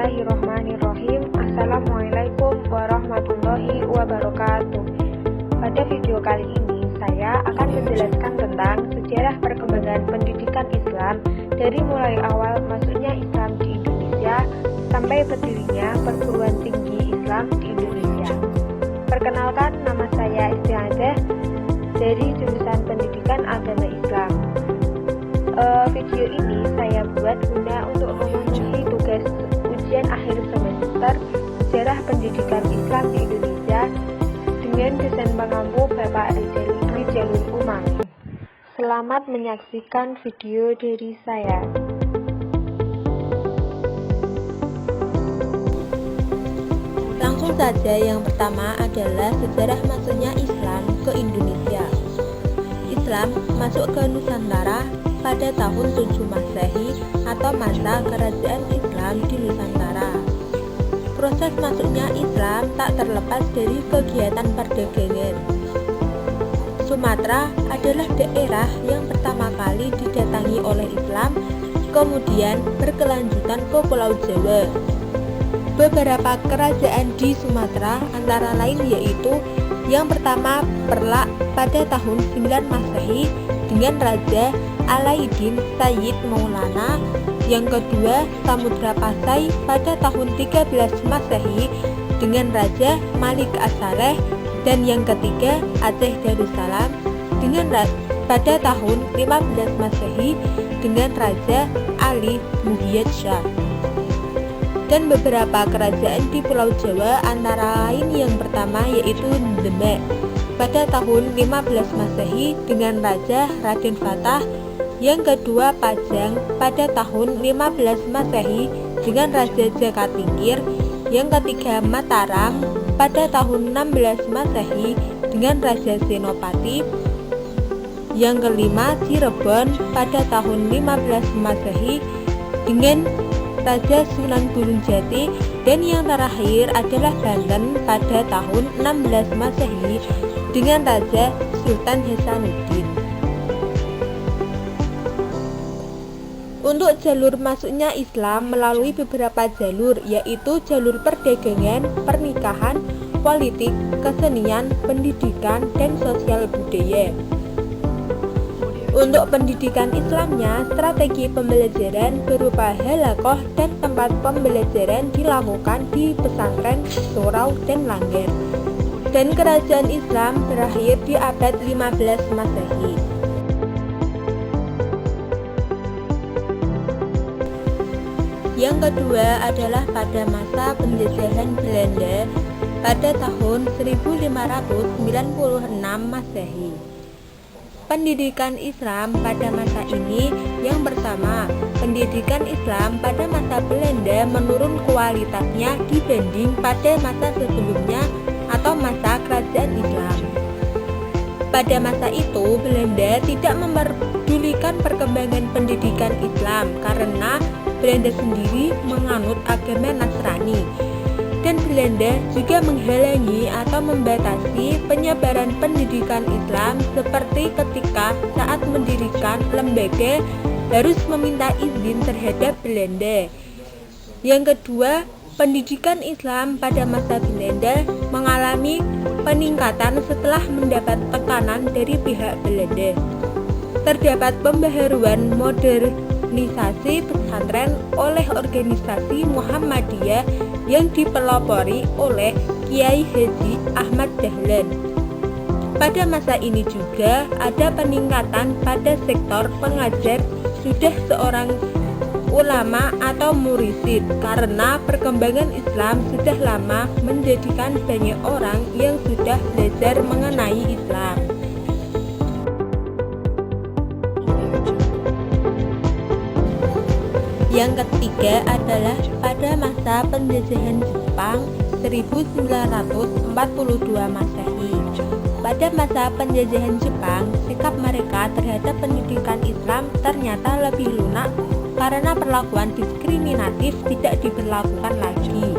Bismillahirrahmanirrahim. Assalamualaikum warahmatullahi wabarakatuh. Pada video kali ini saya akan menjelaskan tentang sejarah perkembangan pendidikan Islam dari mulai awal masuknya Islam di Indonesia sampai berdirinya perguruan tinggi Islam di Indonesia. Perkenalkan, nama saya Istiadah dari jurusan Pendidikan Agama Islam. Video ini saya buat guna untuk memenuhi tugas ujian akhir semester sejarah pendidikan Islam di Indonesia dengan desain pengampu Bapak Rizalul Umami. Selamat menyaksikan video dari saya. Langsung saja, yang pertama adalah sejarah masuknya Islam ke Indonesia. Islam masuk ke Nusantara pada tahun 7 Masehi atau masa kerajaan Islam di Nusantara. Proses masuknya Islam tak terlepas dari kegiatan perdagangan. Sumatera adalah daerah yang pertama kali didatangi oleh Islam, kemudian berkelanjutan ke Pulau Jawa. Beberapa kerajaan di Sumatera antara lain yaitu yang pertama Perlak pada tahun 9 Masehi dengan Raja Alaiddin Sayyid Maulana, yang kedua Samudra Pasai pada tahun 13 Masehi dengan Raja Malik As-Saleh, dan yang ketiga Aceh Darussalam pada tahun 15 Masehi dengan Raja Ali Muhyiddin Shah. Dan beberapa kerajaan di Pulau Jawa antara lain yang pertama yaitu Demak pada tahun 15 Masehi dengan Raja Raden Fatah, yang kedua Pajang pada tahun 15 Masehi dengan Raja Jakatingkir, yang ketiga Mataram pada tahun 16 Masehi dengan Raja Senopati, yang kelima Cirebon pada tahun 15 Masehi dengan Raja Sunan Gunung Jati, dan yang terakhir adalah Banten pada tahun 16 Masehi dengan Raja Sultan Hasanuddin. Untuk jalur masuknya Islam melalui beberapa jalur, yaitu jalur perdagangan, pernikahan, politik, kesenian, pendidikan, dan sosial budaya. Untuk pendidikan Islamnya, strategi pembelajaran berupa halakoh dan tempat pembelajaran dilakukan di pesantren, surau, dan langgar. Dan kerajaan Islam berakhir di abad 15 Masehi. Yang kedua adalah pada masa penjajahan Belanda pada tahun 1596 Masehi. Pendidikan Islam pada masa ini yang pertama, pendidikan Islam pada masa Belanda menurun kualitasnya dibanding pada masa sebelumnya atau masa kerajaan Islam. Pada masa itu, Belanda tidak memperdulikan perkembangan pendidikan Islam karena Belanda sendiri menganut agama Nasrani, dan Belanda juga menghalangi atau membatasi penyebaran pendidikan Islam seperti ketika saat mendirikan lembaga harus meminta izin terhadap Belanda. Yang kedua, pendidikan Islam pada masa Belanda mengalami peningkatan setelah mendapat tekanan dari pihak Belanda. Terdapat pembaharuan modernisasi pesantren oleh organisasi Muhammadiyah yang dipelopori oleh Kiai Haji Ahmad Dahlan. Pada masa ini juga ada peningkatan pada sektor pengajar sudah seorang ulama atau mursyid karena perkembangan Islam sudah lama menjadikan banyak orang yang sudah belajar mengenai Islam. Yang ketiga adalah pada masa penjajahan Jepang 1942 Masehi. Pada masa penjajahan Jepang, sikap mereka terhadap pendidikan Islam ternyata lebih lunak karena perlakuan diskriminatif tidak diberlakukan lagi,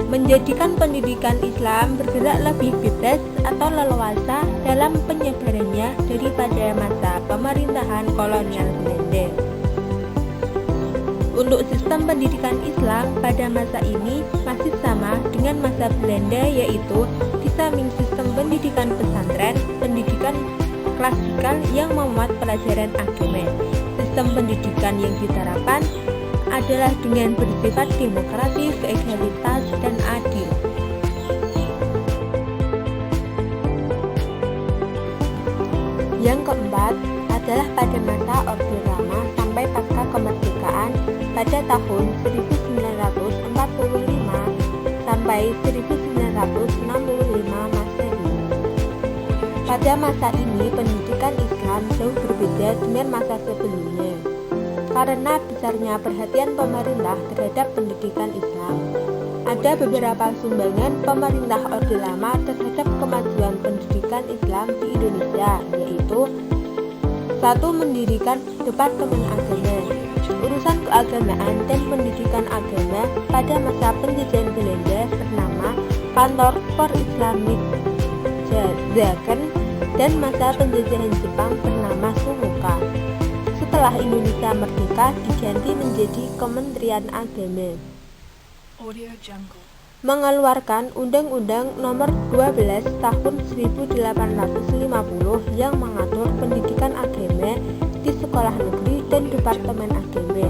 menjadikan pendidikan Islam bergerak lebih bebas atau leluasa dalam penyebarannya daripada masa pemerintahan kolonial Belanda. Untuk sistem pendidikan Islam pada masa ini masih sama dengan masa Belanda, yaitu di samping sistem pendidikan pesantren, pendidikan klasikal yang memuat pelajaran agama. Sistem pendidikan yang diterapkan adalah dengan bersifat demokratis, egalitas, dan adil. Yang keempat adalah pada masa Orde Lama sampai pasca kemerdekaan pada tahun 1945 sampai 1965 Masehi. Pada masa ini pendidikan Islam jauh berbeda dengan masa sebelumnya. Karena besarnya perhatian pemerintah terhadap pendidikan Islam, ada beberapa sumbangan pemerintah Orde Lama terhadap kemajuan pendidikan Islam di Indonesia, yaitu 1. Mendirikan Departemen Agama. Urusan keagamaan dan pendidikan agama pada masa penjajahan Belanda bernama Kantor for Islamic Zaken, dan masa penjajahan Jepang bernama Sumuka. Setelah Indonesia merdeka diganti menjadi Kementerian Agama. Mengeluarkan Undang-Undang Nomor 12 Tahun 1850 yang mengatur pendidikan agama di sekolah negeri dan departemen agama.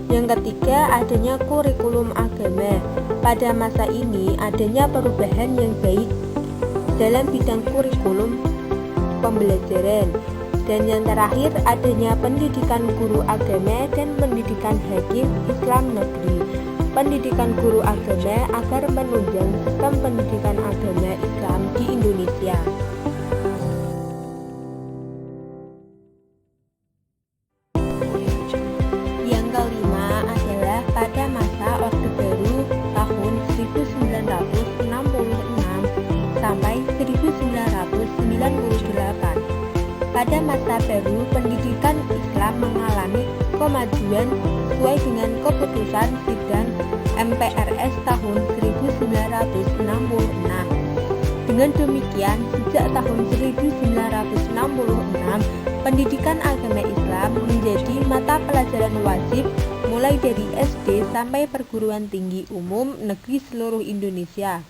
Yang ketiga, adanya kurikulum agama. Pada masa ini adanya perubahan yang baik dalam bidang kurikulum pembelajaran. Dan yang terakhir, adanya pendidikan guru agama dan pendidikan hakim Islam negeri. Pendidikan guru agama agar menunjang sistem pendidikan agama Islam di Indonesia. Yang kelima adalah pada masa Orde Baru tahun 1966 sampai 1998. Pada masa baru, pendidikan Islam mengalami kemajuan sesuai dengan keputusan Sidang MPRS tahun 1966. Dengan demikian, sejak tahun 1966, pendidikan agama Islam menjadi mata pelajaran wajib mulai dari SD sampai perguruan tinggi umum negeri seluruh Indonesia.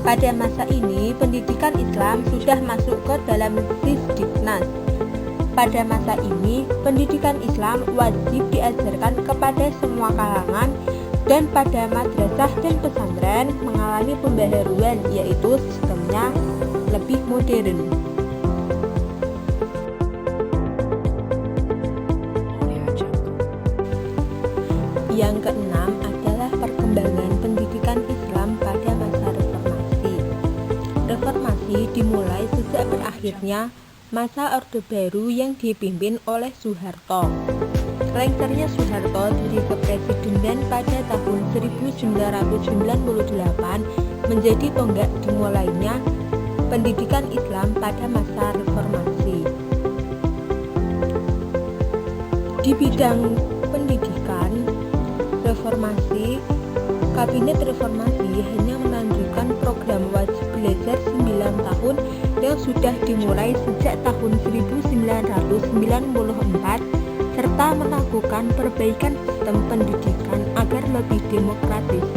Pada masa ini, pendidikan Islam sudah masuk ke dalam Sisdiknas. Pada masa ini, pendidikan Islam wajib diajarkan kepada semua kalangan, dan pada madrasah dan pesantren mengalami pembaharuan, yaitu sistemnya lebih modern. Yang keenam adalah perkembangan pendidikan Islam pada masa reformasi. Reformasi dimulai sejak berakhirnya masa Orde Baru yang dipimpin oleh Soeharto. Lengsernya Soeharto dari kepresidenan pada tahun 1998 menjadi tonggak dimulainya pendidikan Islam pada masa reformasi. Di bidang pendidikan reformasi, Kabinet Reformasi hanya melanjutkan program wajib belajar 9 tahun yang sudah dimulai sejak tahun 1994 serta melakukan perbaikan sistem pendidikan agar lebih demokratis.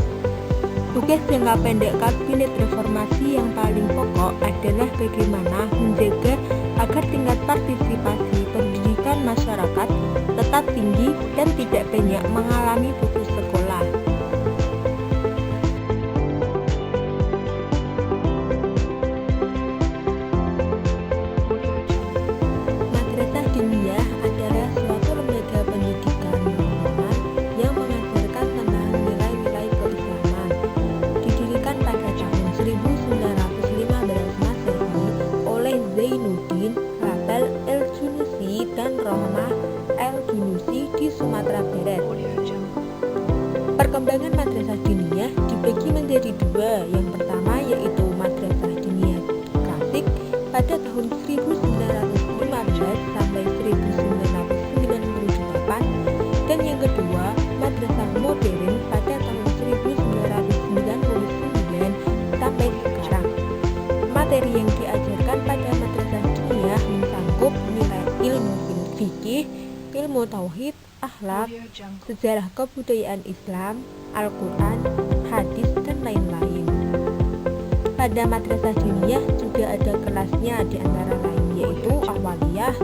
Tugas jangka pendek Kabinet Reformasi yang paling pokok adalah bagaimana menjaga agar tingkat partisipasi pendidikan masyarakat tetap tinggi dan tidak banyak mengalami putus sekolah. Madrasah diniyah adalah suatu lembaga pendidikan non-formal yang mengajarkan tentang nilai-nilai keislaman. Didirikan pada tahun 1915 Masehi oleh Zainuddin Rabal El-Junusi dan Rohmah El-Junusi di Sumatera Barat. Perkembangan madrasah diniyah dibagi menjadi dua. Yang pertama yaitu madrasah diniyah klasik pada tahun 1915 sampai 1998, dan yang kedua madrasah modern pada tahun 1999 sampai sekarang. Materi yang diajarkan pada madrasah diniyah mencakup nilai ilmu fikih, ilmu tauhid, akhlak, sejarah kebudayaan Islam, Al-Quran, hadis, dan lain-lain. Pada madrasah diniyah juga ada kelasnya, di antara lain yaitu awaliyah.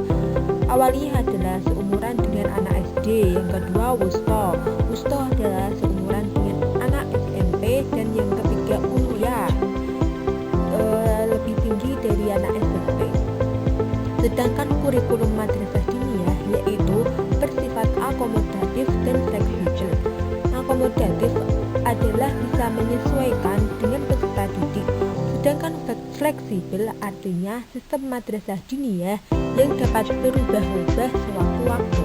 Awaliyah adalah seumuran dengan anak SD. Yang kedua wusta. Wusta adalah seumuran dengan anak SMP. Dan yang ketiga uliyah, lebih tinggi dari anak SMP. Sedangkan kurikulum madrasah diniyah yaitu bersifat akomodatif dan fleksibel. Akomodatif adalah bisa menyesuaikan dengan peserta didik. Sedangkan fleksibel artinya sistem madrasah diniyah yang dapat berubah-ubah sewaktu-waktu.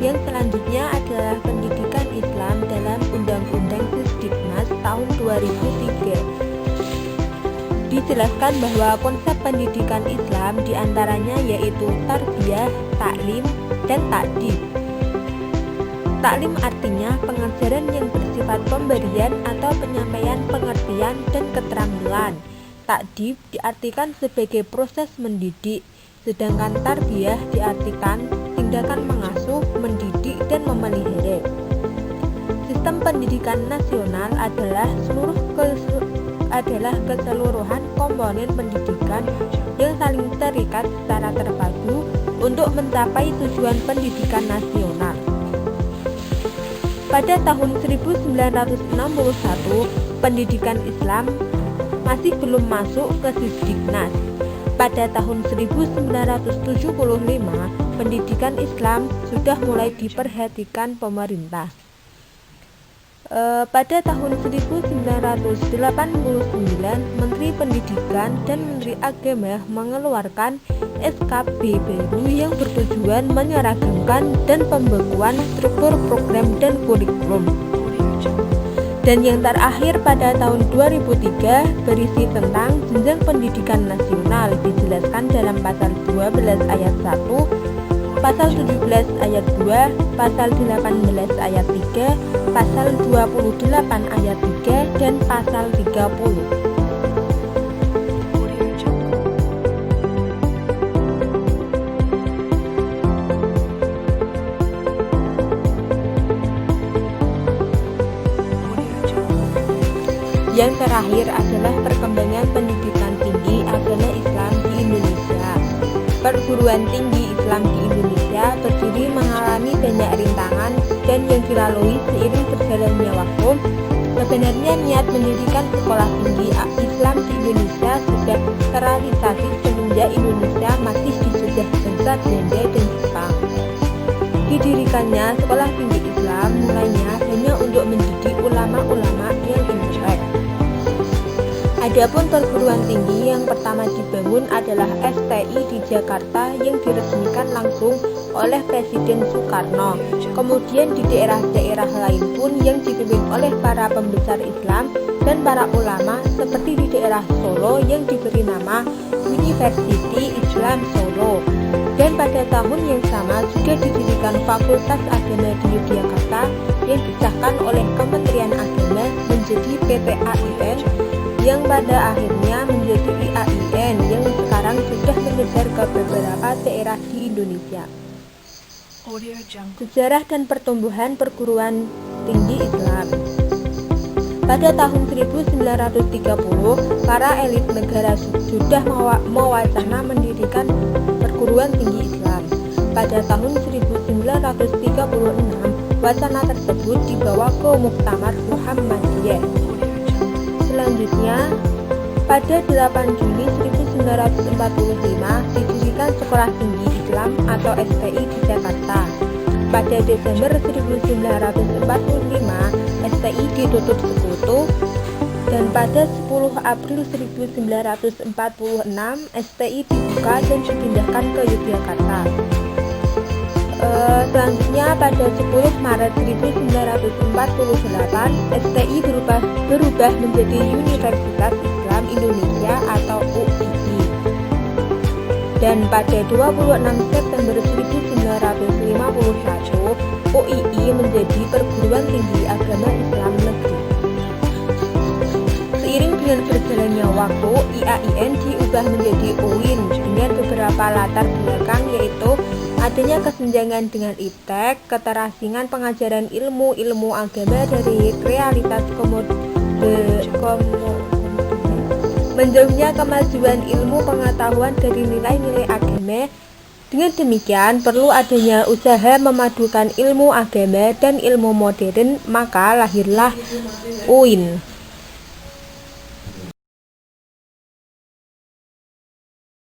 Yang selanjutnya adalah pendidikan Islam dalam Undang-Undang Sisdiknas tahun 2003. Dijelaskan bahwa konsep pendidikan Islam diantaranya yaitu tarbiyah, taklim, dan takdib. Taklim artinya pengajaran yang bersifat pemberian atau penyampaian pengertian dan keterampilan. Takdib diartikan sebagai proses mendidik, sedangkan tarbiyah diartikan tindakan mengasuh, mendidik, dan memelihara. Sistem pendidikan nasional adalah keseluruhan komponen pendidikan yang saling terikat secara terpadu untuk mencapai tujuan pendidikan nasional. Pada tahun 1961, pendidikan Islam masih belum masuk ke Sisdiknas. Pada tahun 1975, pendidikan Islam sudah mulai diperhatikan pemerintah. Pada tahun 1989, Menteri Pendidikan dan Menteri Agama mengeluarkan SKP baru yang bertujuan menyeragamkan dan pembekuan struktur program dan kurikulum. Dan yang terakhir pada tahun 2003 berisi tentang jenjang pendidikan nasional, dijelaskan dalam pasal 12 ayat 1, pasal 17 ayat 2, pasal 18 ayat 3, pasal 28 ayat 3, dan pasal 30. Yang terakhir adalah perkembangan pendidikan tinggi agama Islam di Indonesia. Perguruan tinggi Islam di Indonesia berdiri mengalami banyak rintangan dan yang dilalui seiring berjalannya waktu. Sebenarnya niat mendirikan sekolah tinggi Islam di Indonesia sudah terrealisasi semenjak Indonesia masih dijajah bangsa Belanda dan Jepang. Didirikannya sekolah tinggi Islam mulainya hanya untuk mendidik ulama-ulama yang intelek. Adapun perguruan tinggi yang pertama dibangun adalah STI di Jakarta yang diresmikan langsung oleh Presiden Soekarno. Kemudian di daerah-daerah lain pun yang dipimpin oleh para pembesar Islam dan para ulama, seperti di daerah Solo yang diberi nama University Islam Solo. Dan pada tahun yang sama juga didirikan Fakultas Agama di Yogyakarta yang disahkan oleh Kementerian Agama menjadi PTAIN, yang pada akhirnya menjadi IAIN yang sekarang sudah menyebar ke beberapa daerah di Indonesia. Sejarah dan pertumbuhan perguruan tinggi Islam. Pada tahun 1930, para elit negara sudah mewacana mendirikan perguruan tinggi Islam. Pada tahun 1936, wacana tersebut dibawa ke Muktamar Muhammadiyah. Selanjutnya, pada 8 Juli 1945 didirikan Sekolah Tinggi Islam atau STI di Jakarta. Pada Desember 1945, STI ditutup sekutu, dan pada 10 April 1946 STI dibuka dan dipindahkan ke Yogyakarta. Selanjutnya pada 10 Maret 1948 STI berubah menjadi Universitas Islam Indonesia atau UII. Dan pada 26 September 1951 UII menjadi Perguruan Tinggi Agama Islam Negeri. Seiring dengan berjalannya waktu, IAIN diubah menjadi UIN dengan beberapa latar belakang, yaitu adanya kesenjangan dengan iptek, keterasingan pengajaran ilmu agama dari realitas menjauhnya kemajuan ilmu pengetahuan dari nilai-nilai agama. Dengan demikian, perlu adanya usaha memadukan ilmu agama dan ilmu modern, maka lahirlah UIN.